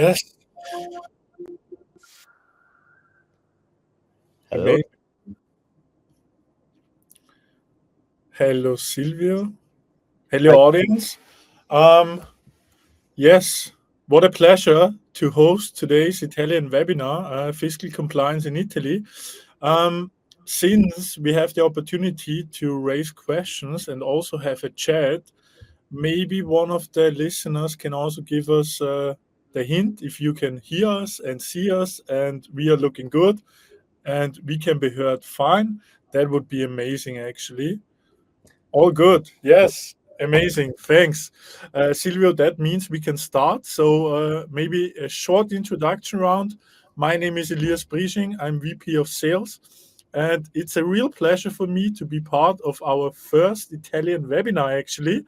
Yes. Hello. Amazing. Hello, Silvio. Hello, Hi. audience. Um, yes, what a pleasure to host today's Italian webinar, Fiscal Compliance in Italy. Um, since we have the opportunity to raise questions and also have a chat, maybe one of the listeners can also give us the hint if you can hear us and see us and we are looking good and we can be heard fine. That would be amazing, actually. All good. Yes. Amazing. Thanks. Silvio, that means we can start. So maybe a short introduction round. My name is Elias Briching. I'm VP of Sales. And it's a real pleasure for me to be part of our first Italian webinar, actually,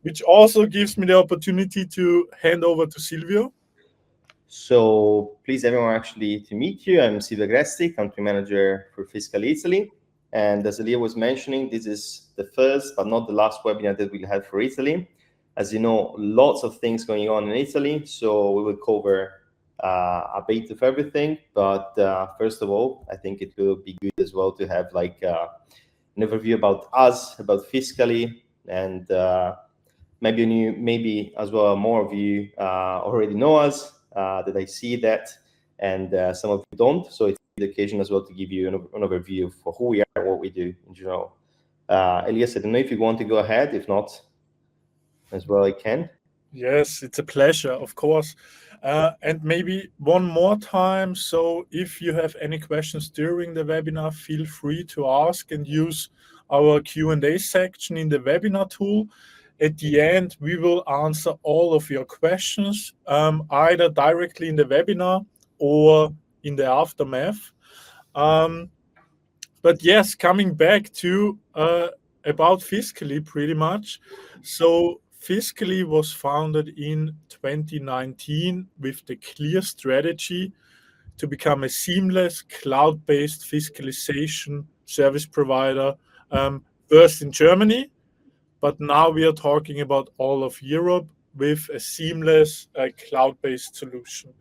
which also gives me the opportunity to hand over to Silvio. So please everyone actually to meet you. I'm Silvio Gresti, country manager for Fiscally Italy. And as Elia was mentioning, this is the first but not the last webinar that we'll have for Italy. As you know, lots of things going on in Italy. So we will cover a bit of everything. But first of all, I think it will be good as well to have like an overview about us, about Fiscally, and maybe as well more of you already know us, that I see that, and some of you don't. So it's the occasion as well to give you an overview for who we are, what we do in general. Elias, I don't know if you want to go ahead. If not, as well, I can. Yes, it's a pleasure, of course. And maybe one more time. So, if you have any questions during the webinar, feel free to ask and use our Q&A section in the webinar tool. At the end, we will answer all of your questions, either directly in the webinar or in the aftermath. But yes, coming back to about Fiscally, pretty much. So Fiscally was founded in 2019 with the clear strategy to become a seamless cloud-based fiscalization service provider, first in Germany, but now we are talking about all of Europe with a seamless cloud-based solution.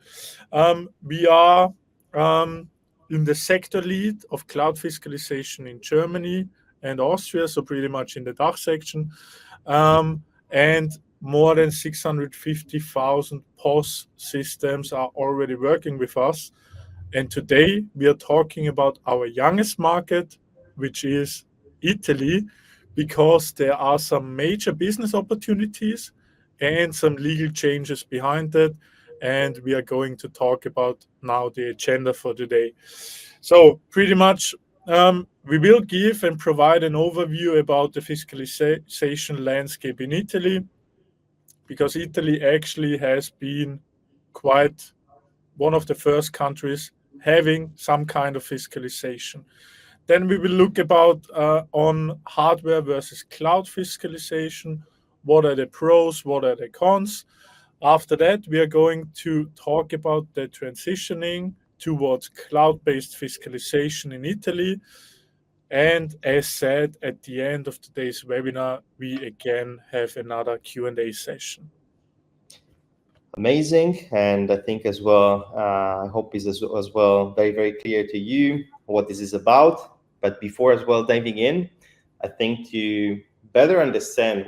We are in the sector lead of cloud fiscalization in Germany and Austria, so pretty much in the DACH section. And more than 650,000 POS systems are already working with us. And today we are talking about our youngest market, which is Italy, because there are some major business opportunities and some legal changes behind it. And we are going to talk about now the agenda for today. So, pretty much, we will give and provide an overview about the fiscalization landscape in Italy, because Italy actually has been quite one of the first countries having some kind of fiscalization. Then we will look about on hardware versus cloud fiscalization. What are the pros? What are the cons? After that, we are going to talk about the transitioning towards cloud-based fiscalization in Italy. And as said, at the end of today's webinar, we again have another Q&A session. Amazing, and I think as well, I hope is as well very clear to you what this is about. But before as well diving in, I think to better understand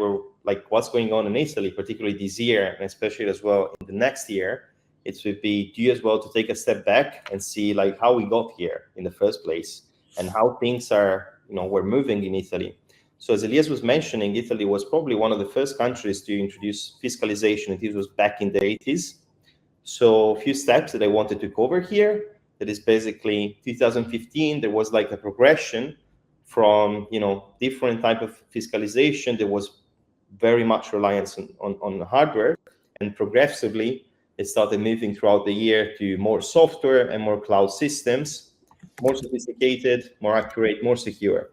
what's going on in Italy, particularly this year, and especially as well in the next year, it would be due as well to take a step back and see like how we got here in the first place and how things are, we're moving in Italy. So as Elias was mentioning, Italy was probably one of the first countries to introduce fiscalization. It was back in the 80s. So a few steps that I wanted to cover here. That is basically 2015, there was like a progression from, different type of fiscalization. There was very much reliance on hardware, and progressively it started moving throughout the year to more software and more cloud systems, more sophisticated, more accurate, more secure.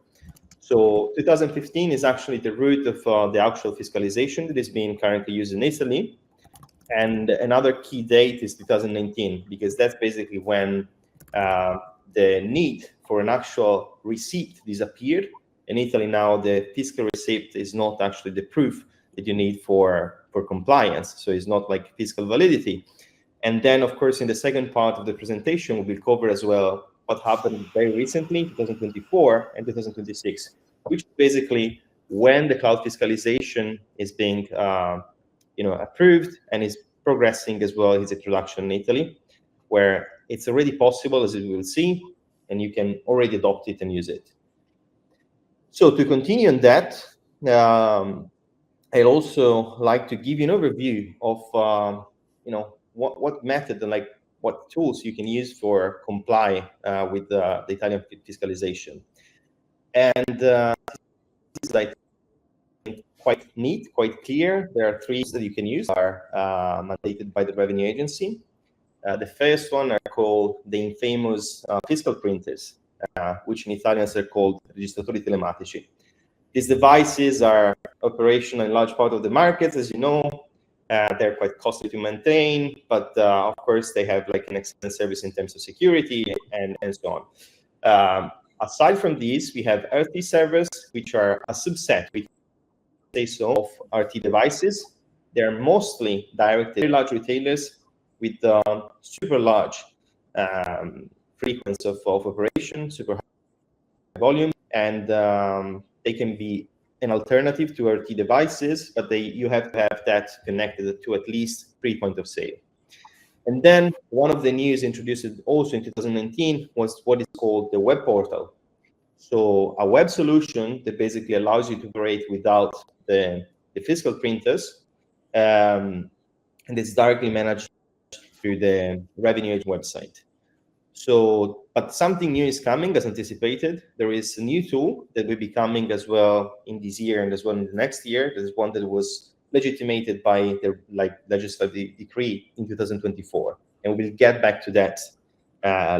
So 2015 is actually the root of the actual fiscalization that is being currently used in Italy. And another key date is 2019, because that's basically when the need for an actual receipt disappeared. In Italy now, the fiscal receipt is not actually the proof that you need for compliance. So it's not like fiscal validity. And then, of course, in the second part of the presentation, we will cover as well what happened very recently, 2024 and 2026, which basically when the cloud fiscalization is being approved and is progressing as well its introduction in Italy, where it's already possible, as we will see, and you can already adopt it and use it. So to continue on that, I'd also like to give you an overview of what method and like what tools you can use for comply with the Italian fiscalization. And this is, I think, quite neat, quite clear. There are three that you can use are mandated by the revenue agency. The first one are called the infamous fiscal printers, which in Italian are called registratori telematici. These devices are operational in large part of the markets, as you know. They're quite costly to maintain, but of course they have like an excellent service in terms of security and so on. Aside from these, we have RT servers, which are a subset, we say so, of RT devices. They're mostly directed to very large retailers with super large frequency of operation, super high volume, and they can be an alternative to RT devices, but you have to have that connected to at least 3 point of sale. And then one of the news introduced also in 2019 was what is called the web portal. So a web solution that basically allows you to operate without the fiscal printers, and it's directly managed through the revenue agent website. So, but something new is coming as anticipated. There is a new tool that will be coming as well in this year and as well in the next year. There's one that was legitimated by the legislative decree in 2024, and we'll get back to that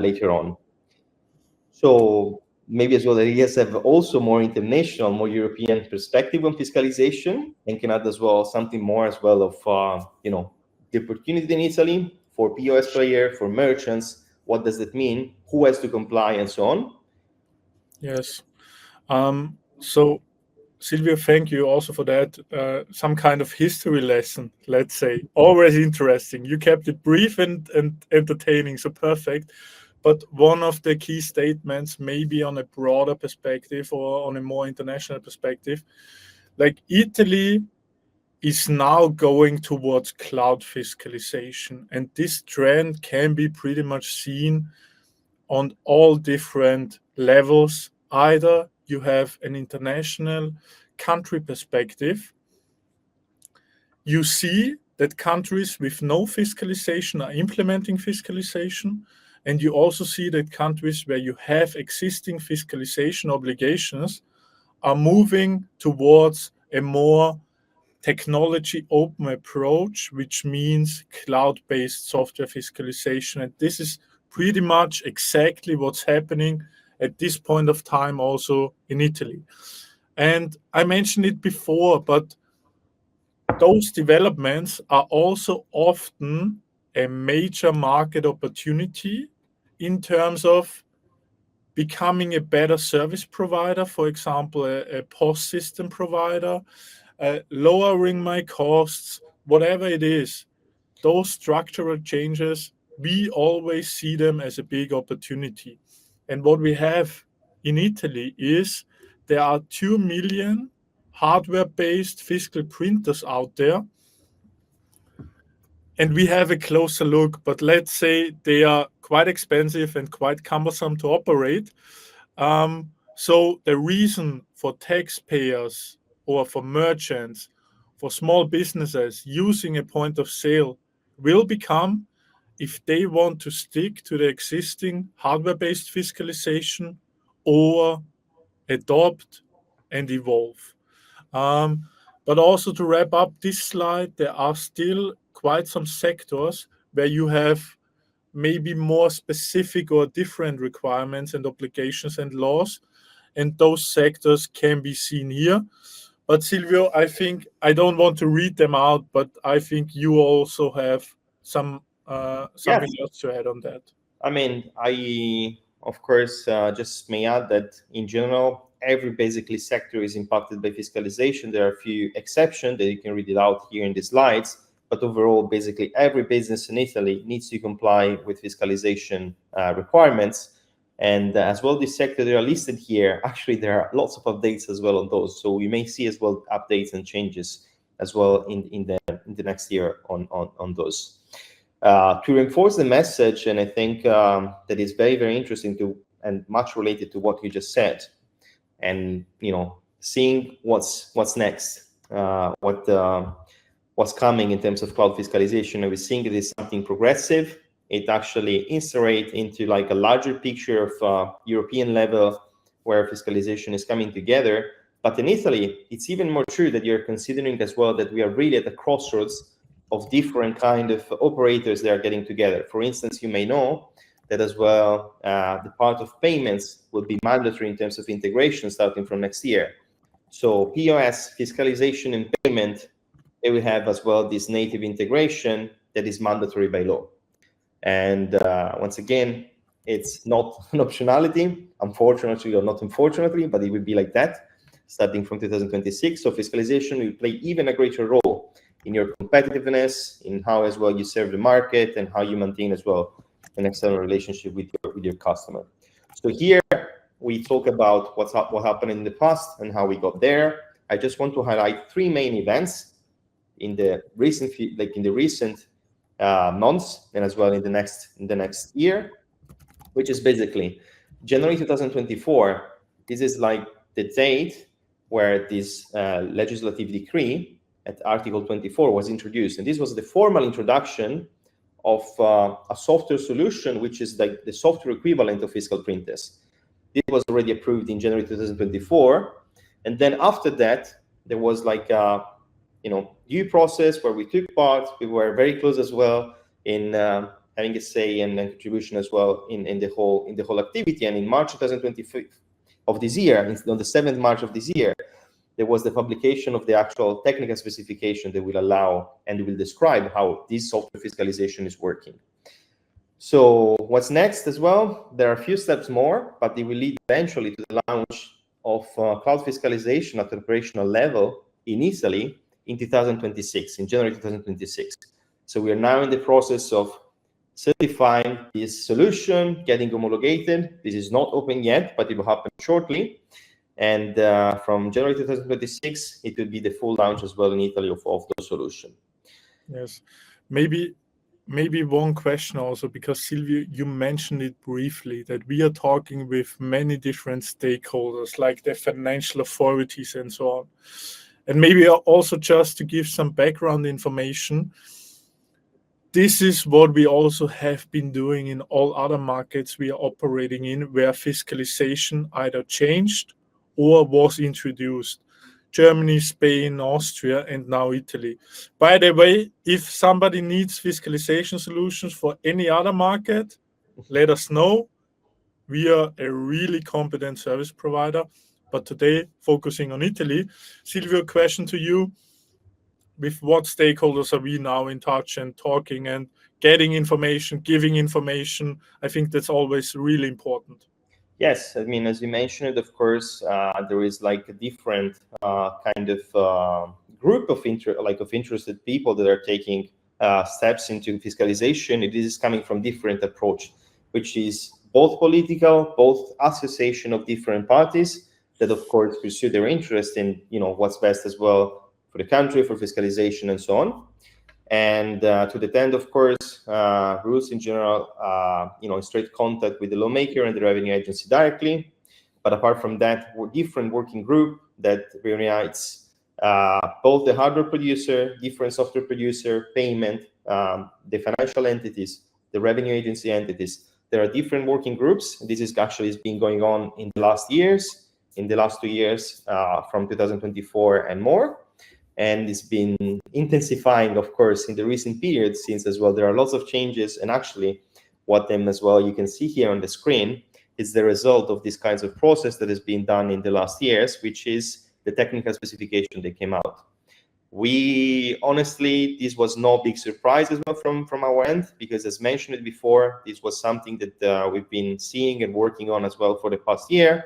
later on. So maybe as well, the areas have also more international, more European perspective on fiscalization, and can add as well something more as well of the opportunity in Italy for POS player, for merchants. What does that mean? Who has to comply and so on? Yes. So, Silvio, thank you also for that. Some kind of history lesson, let's say. Always interesting. You kept it brief and entertaining, so perfect. But one of the key statements, maybe on a broader perspective or on a more international perspective, like Italy is now going towards cloud fiscalization. And this trend can be pretty much seen on all different levels. Either you have an international country perspective, you see that countries with no fiscalization are implementing fiscalization, and you also see that countries where you have existing fiscalization obligations are moving towards a more technology open approach, which means cloud-based software fiscalization. And this is pretty much exactly what's happening at this point of time also in Italy. And I mentioned it before, but those developments are also often a major market opportunity in terms of becoming a better service provider, for example, a POS system provider, lowering my costs, whatever it is. Those structural changes, we always see them as a big opportunity. And what we have in Italy is there are 2 million hardware-based fiscal printers out there. And we have a closer look, but let's say they are quite expensive and quite cumbersome to operate. So the reason for taxpayers or for merchants, for small businesses using a point of sale will become, if they want to stick to the existing hardware-based fiscalization or adopt and evolve. But also to wrap up this slide, there are still quite some sectors where you have maybe more specific or different requirements and obligations and laws, and those sectors can be seen here. But Silvio, I think I don't want to read them out, but I think you also have something else to add on that. I mean, I of course just may add that in general, every basically sector is impacted by fiscalization. There are a few exceptions that you can read it out here in the slides, but overall, basically every business in Italy needs to comply with fiscalization requirements. And as well, this sector, they are listed here. Actually, there are lots of updates as well on those. So we may see as well updates and changes as well in the next year on those. To reinforce the message, and I think that is very, very interesting to and much related to what you just said, and seeing what's next, what's coming in terms of cloud fiscalization, and we're seeing it is something progressive. It actually inserts into like a larger picture of European level where fiscalization is coming together. But in Italy, it's even more true that you're considering as well that we are really at the crossroads of different kind of operators that are getting together. For instance, you may know that as well, the part of payments will be mandatory in terms of integration starting from next year. So POS, fiscalization, and payment, they will have as well this native integration that is mandatory by law. And once again, it's not an optionality, unfortunately, or not unfortunately, but it will be like that starting from 2026. So fiscalization will play even a greater role in your competitiveness, in how as well you serve the market, and how you maintain as well an external relationship with your customer. So here we talk about what happened in the past and how we got there. I just want to highlight three main events in the recent months, and as well in the next year, which is basically January 2024. This is like the date where this legislative decree at Article 24 was introduced, and this was the formal introduction of a software solution, which is like the software equivalent of fiscal printers. This was already approved in January 2024, and then after that, there was like a due process where we took part. We were very close as well in having a say and a contribution as well in the whole activity. And in March 2025 of this year, on the 7th March of this year, there was the publication of the actual technical specification that will allow and will describe how this software fiscalization is working. So what's next as well? There are a few steps more, but they will lead eventually to the launch of cloud fiscalization at operational level in Italy in 2026, in January 2026. So we are now in the process of certifying this solution, getting homologated. This is not open yet, but it will happen shortly. And from January 2026, it will be the full launch as well in Italy of the solution. Yes, maybe one question also, because Silvio, you mentioned it briefly, that we are talking with many different stakeholders, like the financial authorities and so on. And maybe also just to give some background information, this is what we also have been doing in all other markets we are operating in, where fiscalization either changed or was introduced. Germany, Spain, Austria, and now Italy. By the way, if somebody needs fiscalization solutions for any other market, let us know. We are a really competent service provider, but today focusing on Italy. Silvio, question to you. With what stakeholders are we now in touch and talking and getting information, giving information? I think that's always really important. Yes, I mean, as you mentioned, of course, there is like a different kind of group of interested people that are taking steps into fiscalization. It is coming from different approach, which is both political, both association of different parties that, of course, pursue their interest in what's best as well for the country, for fiscalization, and so on. And to that end, of course, rules in general, in straight contact with the lawmaker and the revenue agency directly. But apart from that, we're different working group that reunites both the hardware producer, different software producer, payment, the financial entities, the revenue agency entities. There are different working groups. This is actually has been going on in the last years, in the last 2 years, from 2024 and more. And it's been intensifying, of course, in the recent period, since as well there are lots of changes. And actually, what them as well you can see here on the screen is the result of this kinds of process that has been done in the last years, which is the technical specification that came out. We honestly, this was no big surprise as well from our end, because as mentioned before, this was something that we've been seeing and working on as well for the past year.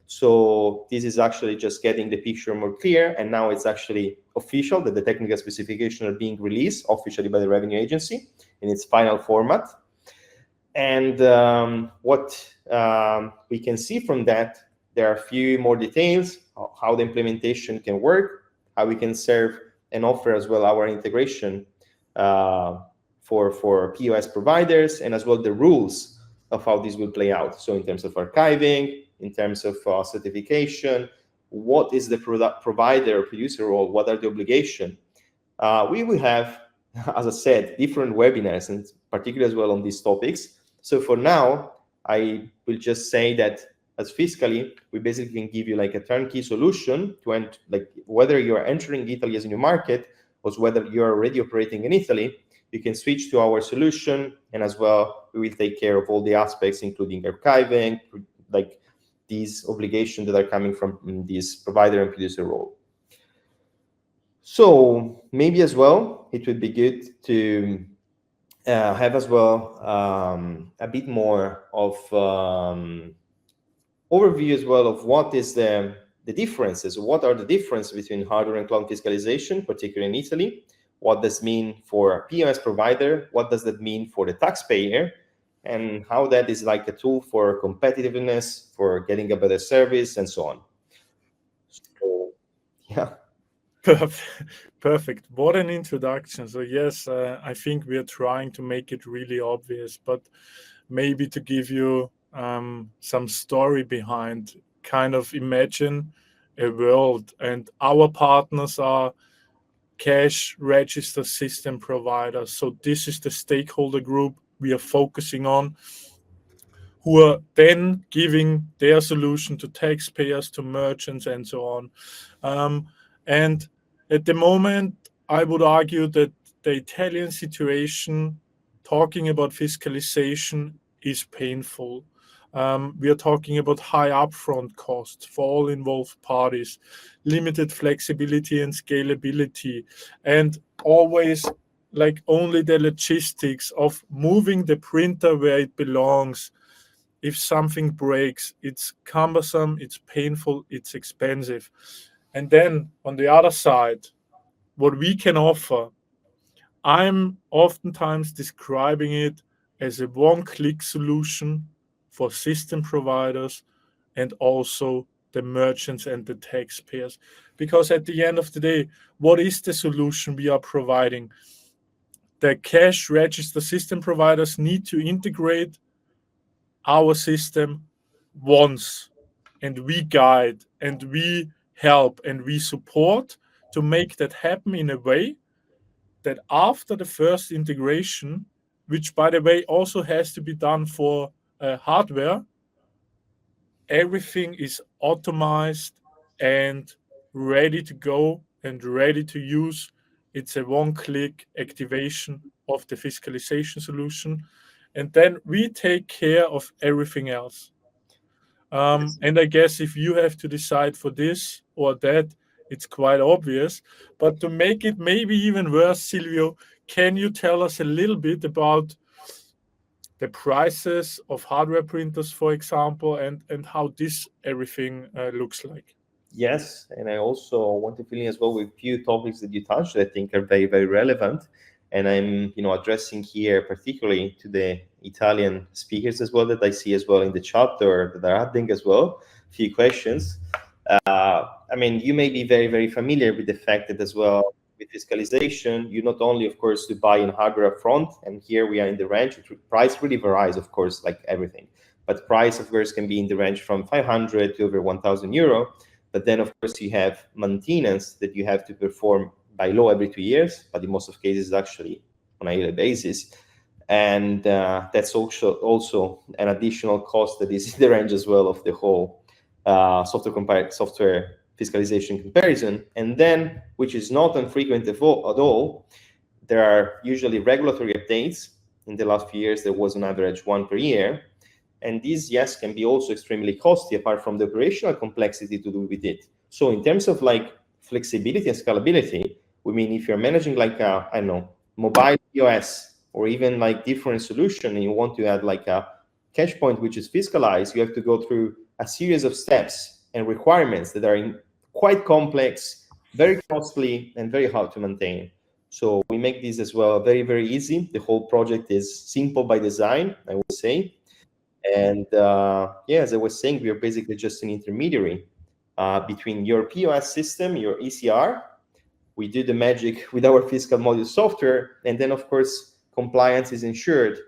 So this is actually just getting the picture more clear, and now it's actually official that the technical specifications are being released officially by the revenue agency in its final format. And what we can see from that, there are a few more details, how the implementation can work, how we can serve and offer as well our integration for POS providers, and as well the rules of how this will play out. So in terms of archiving, in terms of certification, what is the provider or producer role, what are the obligations. We will have, as I said, different webinars, and particularly as well on these topics. So for now, I will just say that as Fiscally, we basically can give you like a turnkey solution to like whether you're entering Italy as a new market or whether you're already operating in Italy, you can switch to our solution, and as well, we will take care of all the aspects, including archiving, like these obligations that are coming from this provider and producer role. So maybe as well, it would be good to have as well a bit more of overview as well of what is the differences, what are the differences between hardware and cloud fiscalization, particularly in Italy. What does mean for a POS provider? What does that mean for the taxpayer? And how that is like a tool for competitiveness, for getting a better service, and so on. So, yeah. Perfect. What an introduction. So yes, I think we are trying to make it really obvious, but maybe to give you some story behind, kind of imagine a world, and our partners are cash register system providers. So this is the stakeholder group we are focusing on, who are then giving their solution to taxpayers, to merchants, and so on. And at the moment, I would argue that the Italian situation, talking about fiscalization, is painful. We are talking about high upfront costs for all involved parties, limited flexibility and scalability, and always like only the logistics of moving the printer where it belongs. If something breaks, it's cumbersome, it's painful, it's expensive. And then on the other side, what we can offer, I'm oftentimes describing it as a one-click solution for system providers and also the merchants and the taxpayers. Because at the end of the day, what is the solution we are providing? The cash register system providers need to integrate our system once, and we guide and we help and we support to make that happen in a way that after the first integration, which by the way also has to be done for hardware, everything is automized and ready to go and ready to use. It's a one-click activation of the fiscalization solution, and then we take care of everything else. And I guess if you have to decide for this or that, it's quite obvious. But to make it maybe even worse, Silvio, can you tell us a little bit about the prices of hardware printers, for example, and how this everything looks like? Yes, and I also want to fill in as well with a few topics that you touched that I think are very, very relevant. And I'm, addressing here particularly to the Italian speakers as well that I see as well in the chat, or that are adding as well a few questions. You may be very, very familiar with the fact that as well with fiscalization, you not only, of course, to buy in hardware up front, and here we are in the range. Price really varies, of course, like everything. But price, of course, can be in the range from 500 to over 1,000 euro. But then, of course, you have maintenance that you have to perform by law every 2 years, but in most of cases, actually on a yearly basis. And that's also an additional cost that is in the range as well of the whole software fiscalization comparison. And then, which is not infrequent at all, there are usually regulatory updates. In the last few years, there was on average one per year. And these, yes, can be also extremely costly, apart from the operational complexity to do with it. So in terms of like flexibility and scalability, we mean if you're managing like a, mobile POS, or even like different solution, and you want to add like a cash point which is fiscalized, you have to go through a series of steps and requirements that are quite complex, very costly and very hard to maintain. So we make this as well very, very easy. The whole project is simple by design, I would say. And yeah, as I was saying, we are basically just an intermediary between your POS system, your ECR. We do the magic with our fiscal module software. And then, of course, compliance is ensured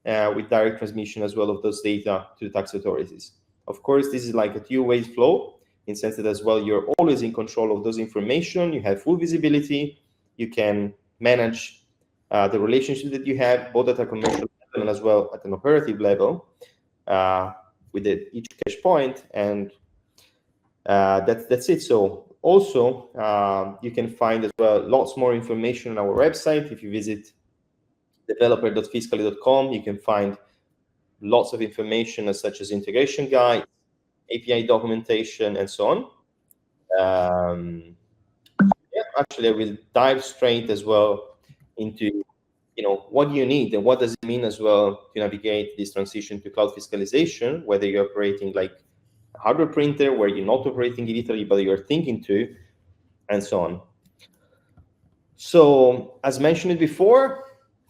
with direct transmission as well of those data to the tax authorities. Of course, this is like a two-way flow in the sense that as well, you're always in control of those information. You have full visibility. You can manage the relationship that you have, both at a commercial level and as well at an operative level with each cash point. And that's it. So also, you can find as well lots more information on our website. If you visit developer.fiscaly.com, you can find lots of information such as integration guide, API documentation, and so on. Yeah, actually, I will dive straight as well into what you need and what does it mean as well to navigate this transition to cloud fiscalization, whether you're operating like a hardware printer, where you're not operating in Italy, but you're thinking to, and so on. So as mentioned before,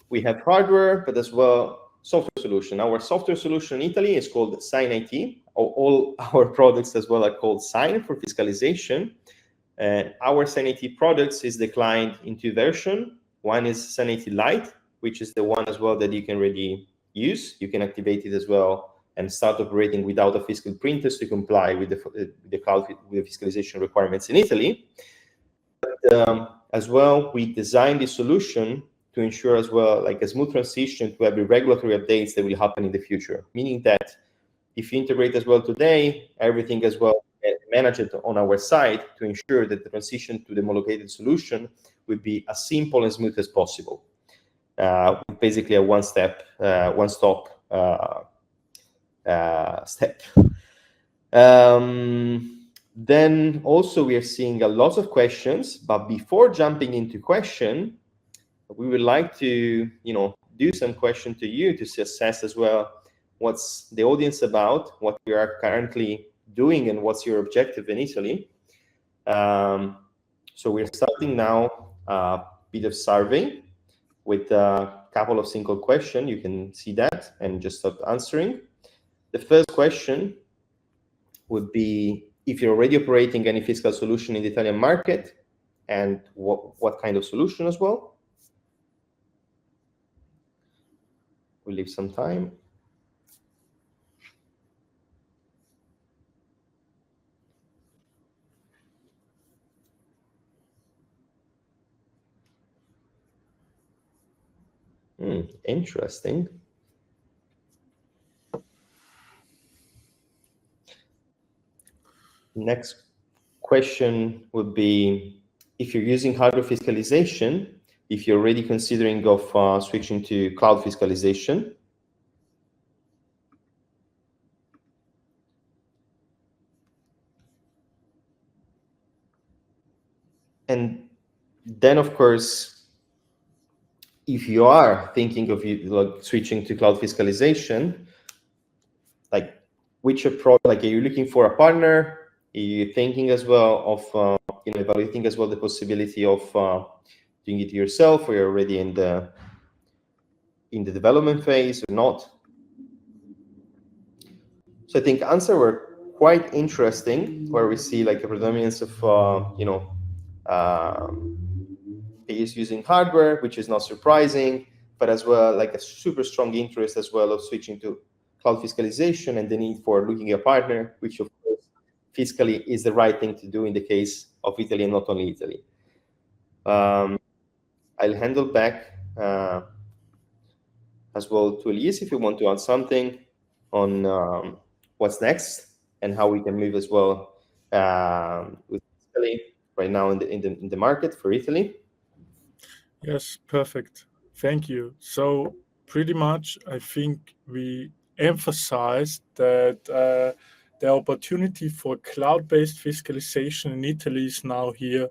we have hardware, but as well software solution. Our software solution in Italy is called Sign IT. All our products as well are called Sign for fiscalization. Our Sign IT products is declined in two versions. One is Sign IT Lite, which is the one as well that you can already use. You can activate it as well and start operating without a fiscal printers to comply with the cloud with the fiscalization requirements in Italy. But, as well, we designed the solution to ensure as well like a smooth transition to every regulatory updates that will happen in the future. Meaning that if you integrate as well today, everything as well managed on our side to ensure that the transition to the homologated solution would be as simple and smooth as possible. Basically a one-stop step. Then also we are seeing a lot of questions, but before jumping into question, we would like to do some question to you to assess as well what's the audience about, what we are currently doing, and what's your objective in Italy. So we're starting now a bit of survey with a couple of single questions. You can see that and just start answering. The first question would be if you're already operating any fiscal solution in the Italian market, and what kind of solution as well. We'll leave some time. Interesting. Next question would be, if you're using hardware fiscalization, if you're already considering of switching to cloud fiscalization. And then, of course, if you are thinking of switching to cloud fiscalization, like which approach, like are you looking for a partner? Are you thinking as well of evaluating as well the possibility of doing it yourself, or you're already in the development phase or not? So I think answers were quite interesting, where we see like a predominance of is using hardware, which is not surprising, but as well like a super strong interest as well of switching to cloud fiscalization, and the need for looking at a partner, which of course fiscally is the right thing to do in the case of Italy and not only Italy. I'll handle back as well to Elise if you want to add something on what's next and how we can move as well with Italy right now in the market for Italy. Yes, perfect. Thank you. So pretty much, I think we emphasized that the opportunity for cloud-based fiscalization in Italy is now here,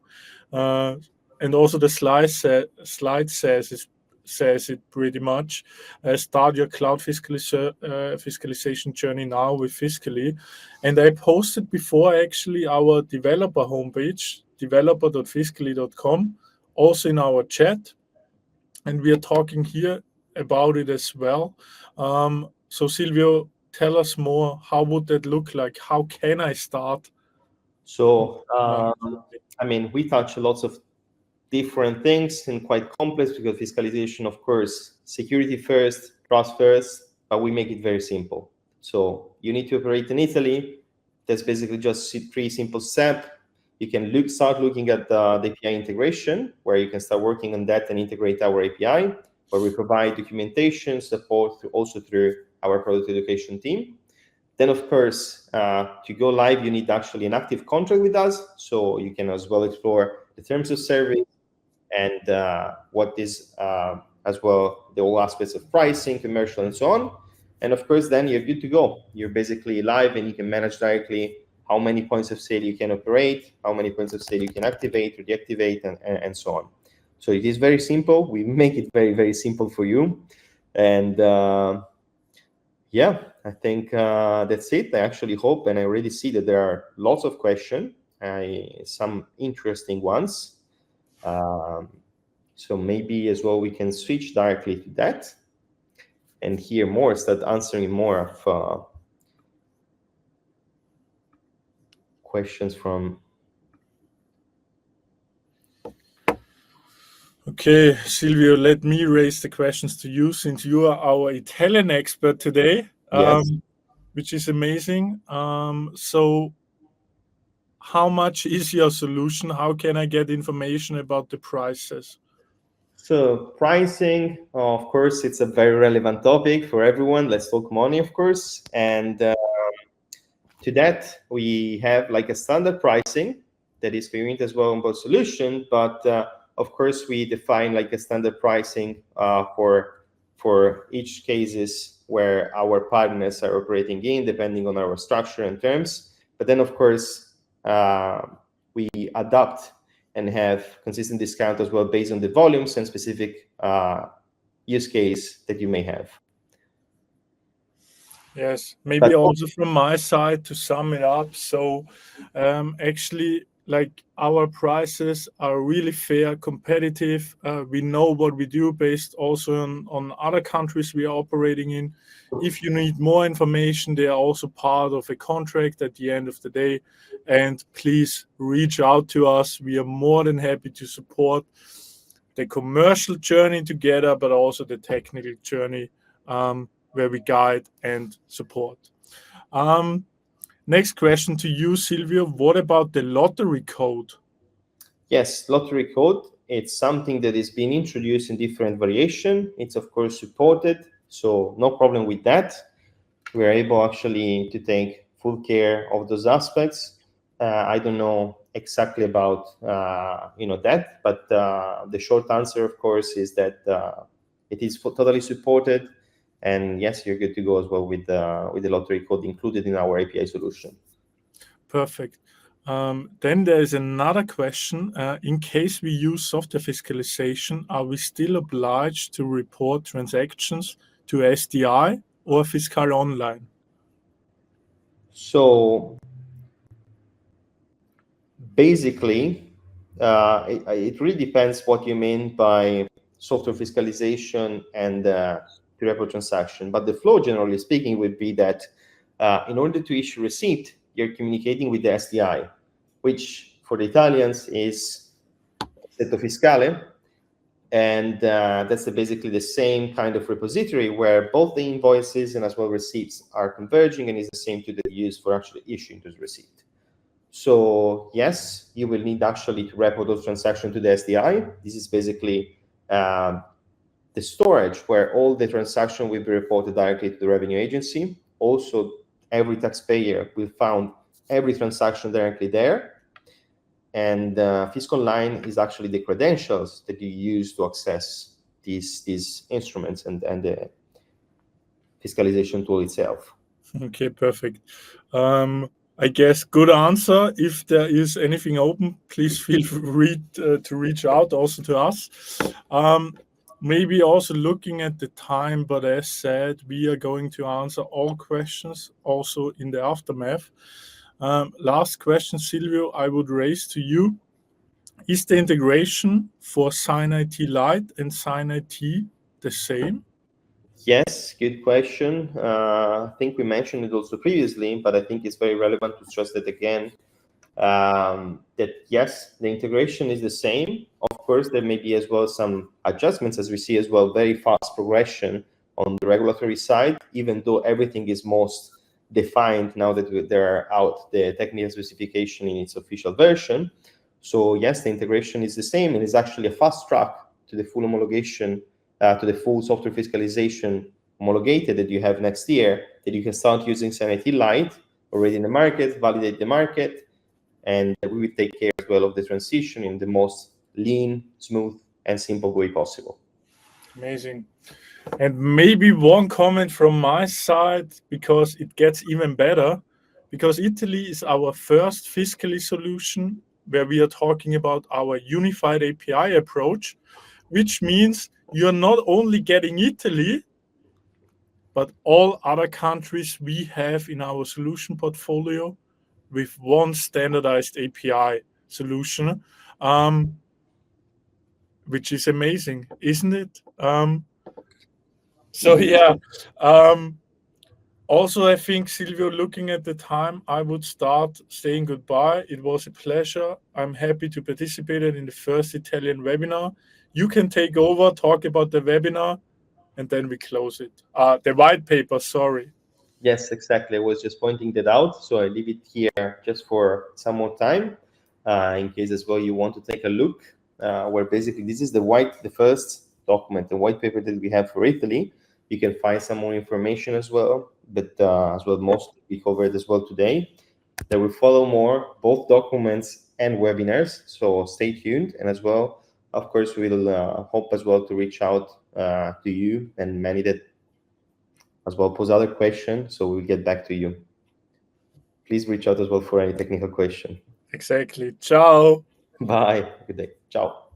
and also the slide says it pretty much. Start your cloud fiscalization journey now with Fiscally. And I posted before actually our developer homepage developer.fiscaly.com, also in our chat. And we are talking here about it as well. So Silvio, tell us more. How would that look like? How can I start? So, I mean, we touch lots of different things and quite complex because fiscalization, of course, security first, trust first, but we make it very simple. So you need to operate in Italy. That's basically just three simple steps. You can start looking at the API integration, where you can start working on that and integrate our API, where we provide documentation support also through our product education team. Then, of course, to go live, you need actually an active contract with us, so you can as well explore the terms of service and what is as well the all aspects of pricing, commercial, and so on. And of course, then you're good to go. You're basically live, and you can manage directly how many points of sale you can operate, how many points of sale you can activate or deactivate, and so on. So it is very simple. We make it very, very simple for you. And yeah, I think that's it. I actually hope, and I already see that there are lots of questions, some interesting ones. So maybe as well we can switch directly to that and hear more, start answering more of questions from. Okay, Silvio, let me raise the questions to you since you are our Italian expert today, Yes. which is amazing. So how much is your solution? How can I get information about the prices? So pricing, of course, it's a very relevant topic for everyone. Let's talk money, of course. And to that, we have like a standard pricing that is variant as well on both solution. But of course, we define like a standard pricing for each cases where our partners are operating in, depending on our structure and terms. But then, of course, we adapt and have consistent discount as well based on the volumes and specific use case that you may have. Yes, maybe also from my side to sum it up. So actually, like our prices are really fair, competitive. We know what we do based also on other countries we are operating in. If you need more information, they are also part of a contract at the end of the day. And please reach out to us. We are more than happy to support the commercial journey together, but also the technical journey where we guide and support. Next question to you, Silvio. What about the lottery code? Yes, lottery code. It's something that is being introduced in different variation. It's of course supported, so no problem with that. We're able actually to take full care of those aspects. I don't know exactly about that, but the short answer, of course, is that it is totally supported. And yes, you're good to go as well with the lottery code included in our API solution. Perfect. Then there is another question. In case we use software fiscalization, are we still obliged to report transactions to SDI or Fiscal Online? So basically, it really depends what you mean by software fiscalization and repo transaction. But the flow, generally speaking, would be that in order to issue receipt, you're communicating with the SDI, which for the Italians is Setto Fiscale. And that's basically the same kind of repository where both the invoices and as well receipts are converging, and is the same to the use for actually issuing this receipt. So yes, you will need actually to report those transactions to the SDI. This is basically the storage where all the transaction will be reported directly to the revenue agency. Also, every taxpayer will find every transaction directly there. And Fiscal Online is actually the credentials that you use to access these instruments and the fiscalization tool itself. Okay, perfect. I guess good answer. If there is anything open, please feel free to reach out also to us. Maybe also looking at the time, but as said, we are going to answer all questions also in the aftermath. Last question, Silvio, I would raise to you. Is the integration for Sinai T Lite and Sinai T the same? Yes, good question. I think we mentioned it also previously, but I think it's very relevant to stress that again. That yes, the integration is the same. Of course, there may be as well some adjustments, as we see as well very fast progression on the regulatory side, even though everything is most defined now that they're out the technical specification in its official version. So yes, the integration is the same, and is actually a fast track to the full homologation, to the full software fiscalization homologated that you have next year, that you can start using Sanity Lite already in the market, validate the market, and we will take care as well of the transition in the most lean, smooth, and simple way possible. Amazing. And maybe one comment from my side, because it gets even better, because Italy is our first fiscally solution where we are talking about our unified API approach, which means you're not only getting Italy, but all other countries we have in our solution portfolio with one standardized API solution, which is amazing, isn't it? So yeah. Also, I think, Silvio, looking at the time, I would start saying goodbye. It was a pleasure. I'm happy to participate in the first Italian webinar. You can take over, talk about the webinar, and then we close it. The white paper, sorry. Yes, exactly. I was just pointing that out. So I leave it here just for some more time, in case as well you want to take a look, where basically this is the first document, the white paper that we have for Italy. You can find some more information as well, but as well, most we covered as well today. There will follow more, both documents and webinars. So stay tuned. And as well, of course, we'll hope as well to reach out to you and many that as well pose other questions, so we'll get back to you. Please reach out as well for any technical question. Exactly. Ciao. Bye. Good day. Ciao.